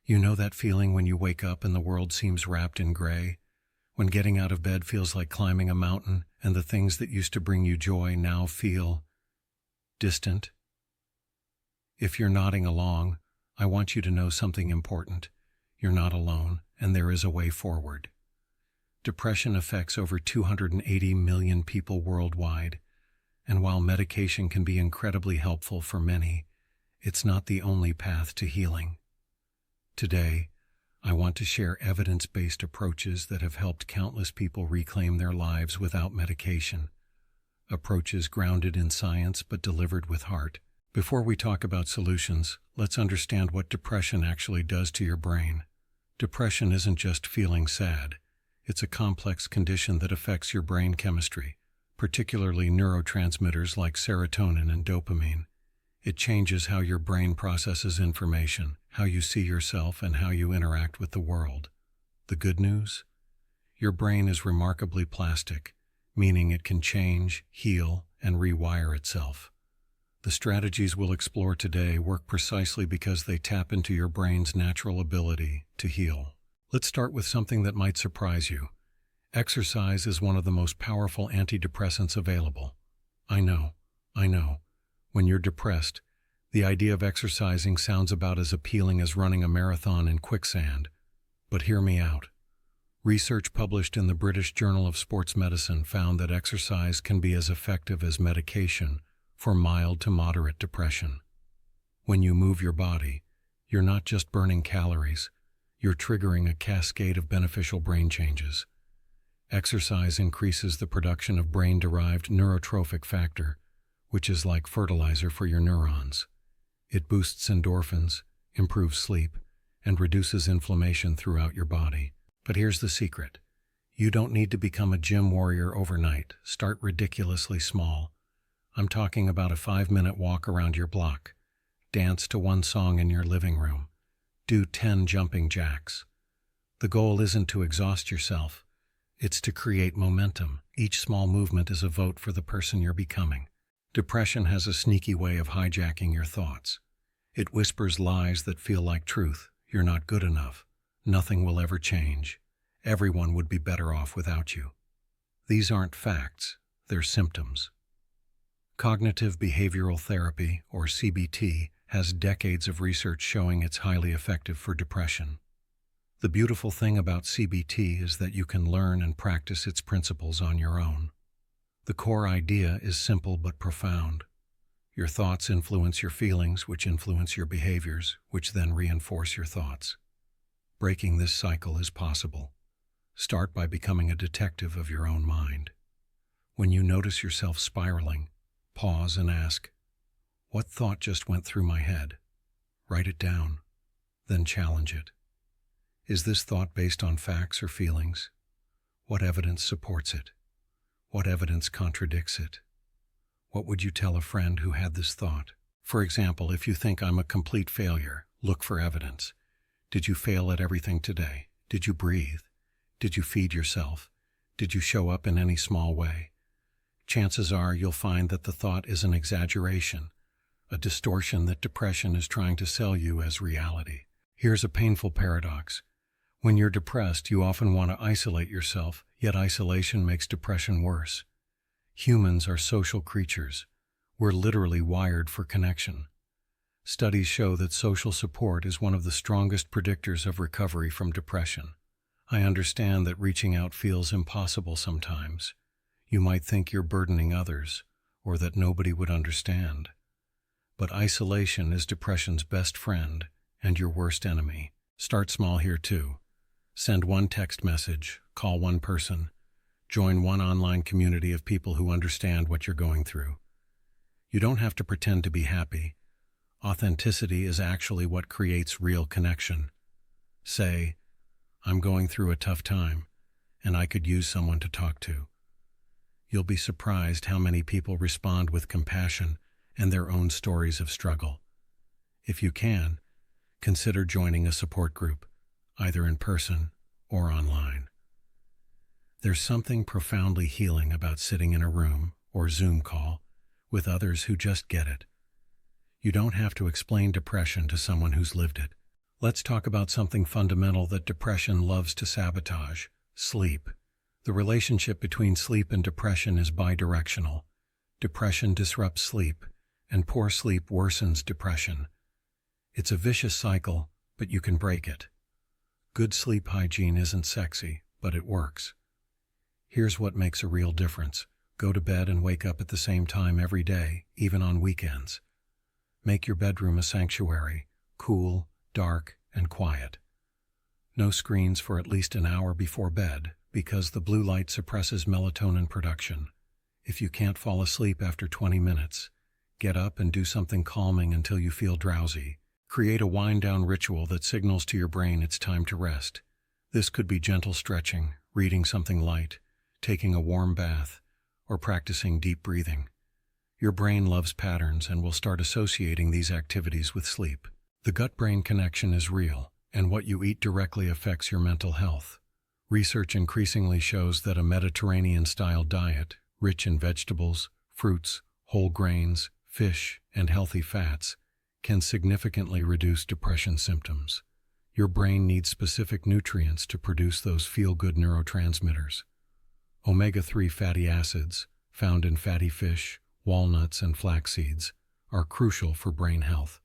You know that feeling when you wake up and the world seems wrapped in gray? When getting out of bed feels like climbing a mountain and the things that used to bring you joy now feel distant? If you're nodding along, I want you to know something important. You're not alone, and there is a way forward. Depression affects over 280 million people worldwide, and while medication can be incredibly helpful for many, it's not the only path to healing. Today, I want to share evidence-based approaches that have helped countless people reclaim their lives without medication. Approaches grounded in science but delivered with heart. Before we talk about solutions, let's understand what depression actually does to your brain. Depression isn't just feeling sad. It's a complex condition that affects your brain chemistry, particularly neurotransmitters like serotonin and dopamine. It changes how your brain processes information, how you see yourself, and how you interact with the world. The good news? Your brain is remarkably plastic, meaning it can change, heal, and rewire itself. The strategies we'll explore today work precisely because they tap into your brain's natural ability to heal. Let's start with something that might surprise you. Exercise is one of the most powerful antidepressants available. I know. When you're depressed, the idea of exercising sounds about as appealing as running a marathon in quicksand. But hear me out. Research published in the British Journal of Sports Medicine found that exercise can be as effective as medication for mild to moderate depression. When you move your body, you're not just burning calories, you're triggering a cascade of beneficial brain changes. Exercise increases the production of brain-derived neurotrophic factor, which is like fertilizer for your neurons. It boosts endorphins, improves sleep, and reduces inflammation throughout your body. But here's the secret. You don't need to become a gym warrior overnight. Start ridiculously small. I'm talking about a 5-minute walk around your block. Dance to one song in your living room. Do 10 jumping jacks. The goal isn't to exhaust yourself. It's to create momentum. Each small movement is a vote for the person you're becoming. Depression has a sneaky way of hijacking your thoughts. It whispers lies that feel like truth. You're not good enough. Nothing will ever change. Everyone would be better off without you. These aren't facts, they're symptoms. Cognitive behavioral therapy, or CBT, has decades of research showing it's highly effective for depression. The beautiful thing about CBT is that you can learn and practice its principles on your own. The core idea is simple but profound. Your thoughts influence your feelings, which influence your behaviors, which then reinforce your thoughts. Breaking this cycle is possible. Start by becoming a detective of your own mind. When you notice yourself spiraling, pause and ask, "What thought just went through my head?" Write it down, then challenge it. Is this thought based on facts or feelings? What evidence supports it? What evidence contradicts it? What would you tell a friend who had this thought? For example, if you think I'm a complete failure, look for evidence. Did you fail at everything today? Did you breathe? Did you feed yourself? Did you show up in any small way? Chances are you'll find that the thought is an exaggeration, a distortion that depression is trying to sell you as reality. Here's a painful paradox. When you're depressed, you often want to isolate yourself, yet isolation makes depression worse. Humans are social creatures. We're literally wired for connection. Studies show that social support is one of the strongest predictors of recovery from depression. I understand that reaching out feels impossible sometimes. You might think you're burdening others, or that nobody would understand. But isolation is depression's best friend and your worst enemy. Start small here too. Send one text message, call one person, join one online community of people who understand what you're going through. You don't have to pretend to be happy. Authenticity is actually what creates real connection. Say, "I'm going through a tough time, and I could use someone to talk to." You'll be surprised how many people respond with compassion and their own stories of struggle. If you can, consider joining a support group, either in person or online. There's something profoundly healing about sitting in a room or Zoom call with others who just get it. You don't have to explain depression to someone who's lived it. Let's talk about something fundamental that depression loves to sabotage: sleep. The relationship between sleep and depression is bidirectional. Depression disrupts sleep, and poor sleep worsens depression. It's a vicious cycle, but you can break it. Good sleep hygiene isn't sexy, but it works. Here's what makes a real difference. Go to bed and wake up at the same time every day, even on weekends. Make your bedroom a sanctuary, cool, dark, and quiet. No screens for at least an hour before bed, because the blue light suppresses melatonin production. If you can't fall asleep after 20 minutes, get up and do something calming until you feel drowsy. Create a wind-down ritual that signals to your brain it's time to rest. This could be gentle stretching, reading something light, taking a warm bath, or practicing deep breathing. Your brain loves patterns and will start associating these activities with sleep. The gut-brain connection is real, and what you eat directly affects your mental health. Research increasingly shows that a Mediterranean-style diet, rich in vegetables, fruits, whole grains, fish, and healthy fats, can significantly reduce depression symptoms. Your brain needs specific nutrients to produce those feel-good neurotransmitters. Omega-3 fatty acids, found in fatty fish, walnuts, and flax seeds, are crucial for brain health.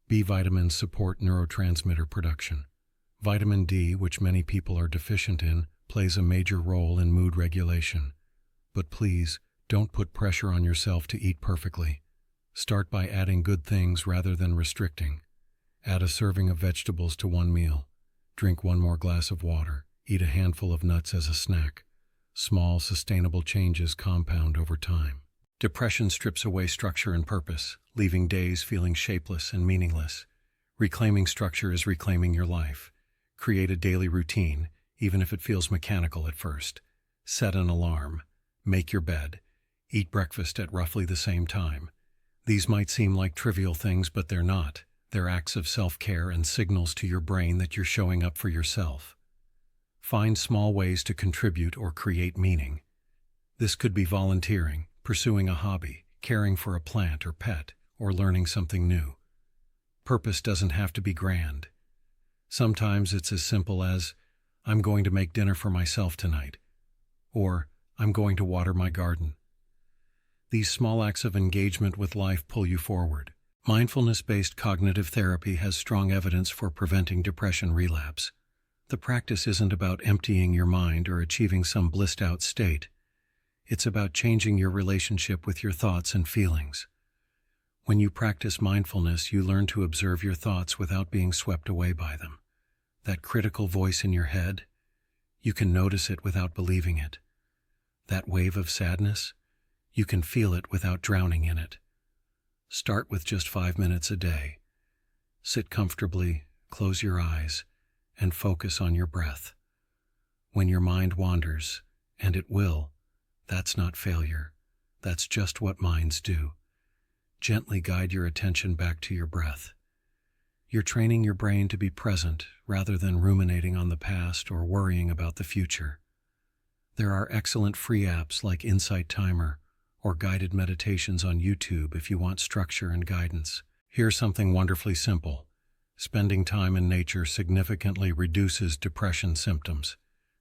B vitamins support neurotransmitter production. Vitamin D, which many people are deficient in, plays a major role in mood regulation. But please, don't put pressure on yourself to eat perfectly. Start by adding good things rather than restricting. Add a serving of vegetables to one meal. Drink one more glass of water. Eat a handful of nuts as a snack. Small, sustainable changes compound over time. Depression strips away structure and purpose, leaving days feeling shapeless and meaningless. Reclaiming structure is reclaiming your life. Create a daily routine, even if it feels mechanical at first. Set an alarm. Make your bed. Eat breakfast at roughly the same time. These might seem like trivial things, but they're not. They're acts of self-care and signals to your brain that you're showing up for yourself. Find small ways to contribute or create meaning. This could be volunteering, pursuing a hobby, caring for a plant or pet, or learning something new. Purpose doesn't have to be grand. Sometimes it's as simple as, I'm going to make dinner for myself tonight, or I'm going to water my garden. These small acts of engagement with life pull you forward. Mindfulness-based cognitive therapy has strong evidence for preventing depression relapse. The practice isn't about emptying your mind or achieving some blissed-out state. It's about changing your relationship with your thoughts and feelings. When you practice mindfulness, you learn to observe your thoughts without being swept away by them. That critical voice in your head, you can notice it without believing it. That wave of sadness, you can feel it without drowning in it. Start with just 5 minutes a day. Sit comfortably, close your eyes, and focus on your breath. When your mind wanders, and it will, that's not failure. That's just what minds do. Gently guide your attention back to your breath. You're training your brain to be present rather than ruminating on the past or worrying about the future. There are excellent free apps like Insight Timer or guided meditations on YouTube if you want structure and guidance. Here's something wonderfully simple. Spending time in nature significantly reduces depression symptoms.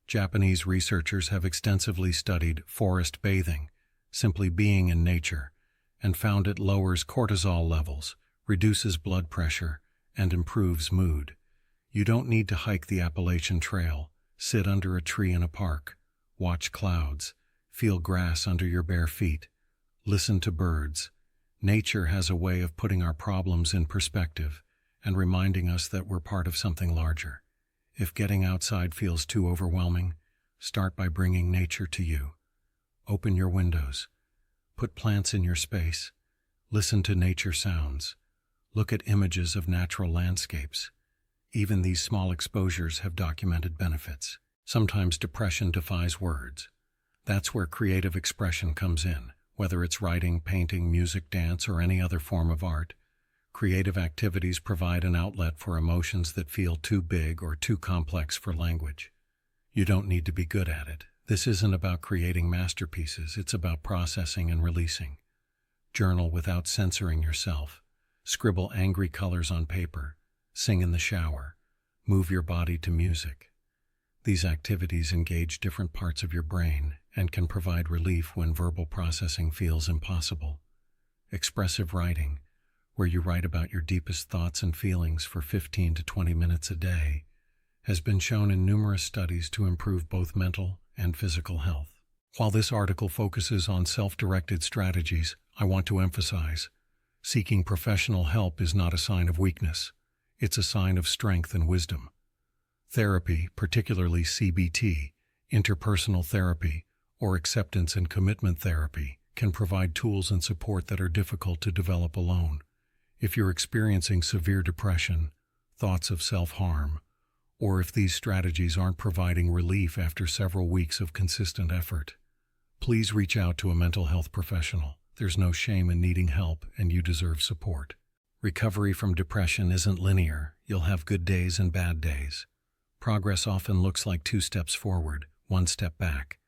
Japanese researchers have extensively studied forest bathing, simply being in nature, and found it lowers cortisol levels, reduces blood pressure, and improves mood. You don't need to hike the Appalachian Trail. Sit under a tree in a park. Watch clouds. Feel grass under your bare feet. Listen to birds. Nature has a way of putting our problems in perspective and reminding us that we're part of something larger. If getting outside feels too overwhelming, start by bringing nature to you. Open your windows. Put plants in your space. Listen to nature sounds. Look at images of natural landscapes. Even these small exposures have documented benefits. Sometimes depression defies words. That's where creative expression comes in, whether it's writing, painting, music, dance, or any other form of art. Creative activities provide an outlet for emotions that feel too big or too complex for language. You don't need to be good at it. This isn't about creating masterpieces, it's about processing and releasing. Journal without censoring yourself. Scribble angry colors on paper. Sing in the shower. Move your body to music. These activities engage different parts of your brain and can provide relief when verbal processing feels impossible. Expressive writing, where you write about your deepest thoughts and feelings for 15 to 20 minutes a day, has been shown in numerous studies to improve both mental and physical health. While this article focuses on self-directed strategies, I want to emphasize, seeking professional help is not a sign of weakness. It's a sign of strength and wisdom. Therapy, particularly CBT, interpersonal therapy, or acceptance and commitment therapy, can provide tools and support that are difficult to develop alone. If you're experiencing severe depression, thoughts of self-harm, or if these strategies aren't providing relief after several weeks of consistent effort, please reach out to a mental health professional. There's no shame in needing help, and you deserve support. Recovery from depression isn't linear. You'll have good days and bad days. Progress often looks like 2 steps forward, 1 step back.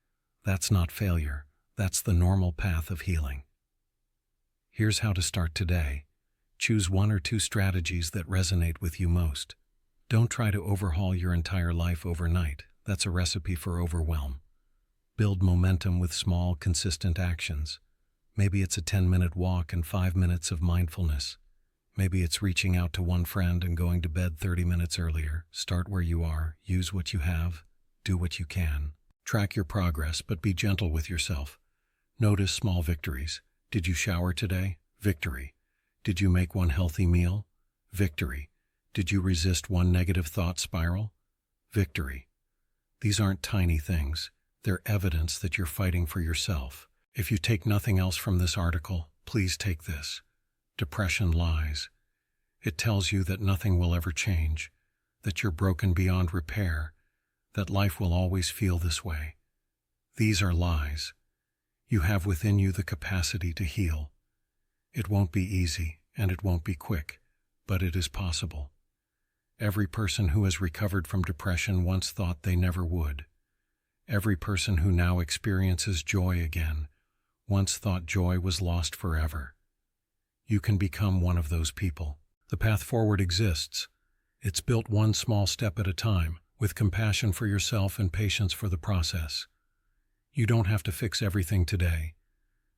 That's not failure. That's the normal path of healing. Here's how to start today. Choose 1 or 2 strategies that resonate with you most. Don't try to overhaul your entire life overnight. That's a recipe for overwhelm. Build momentum with small, consistent actions. Maybe it's a 10-minute walk and 5 minutes of mindfulness. Maybe it's reaching out to one friend and going to bed 30 minutes earlier. Start where you are, use what you have, do what you can. Track your progress, but be gentle with yourself. Notice small victories. Did you shower today? Victory. Did you make 1 healthy meal? Victory. Did you resist 1 negative thought spiral? Victory. These aren't tiny things. They're evidence that you're fighting for yourself. If you take nothing else from this article, please take this. Depression lies. It tells you that nothing will ever change, that you're broken beyond repair, that life will always feel this way. These are lies. You have within you the capacity to heal. It won't be easy, and it won't be quick, but it is possible. Every person who has recovered from depression once thought they never would. Every person who now experiences joy again once thought joy was lost forever. You can become one of those people. The path forward exists. It's built 1 small step at a time, with compassion for yourself and patience for the process. You don't have to fix everything today.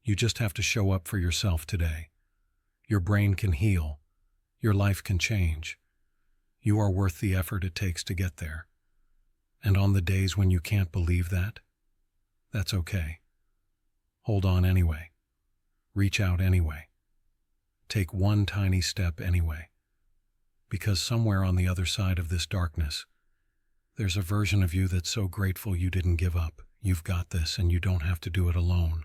You just have to show up for yourself today. Your brain can heal. Your life can change. You are worth the effort it takes to get there. And on the days when you can't believe that, that's okay. Hold on anyway. Reach out anyway. Take 1 tiny step anyway. Because somewhere on the other side of this darkness, there's a version of you that's so grateful you didn't give up. You've got this, and you don't have to do it alone.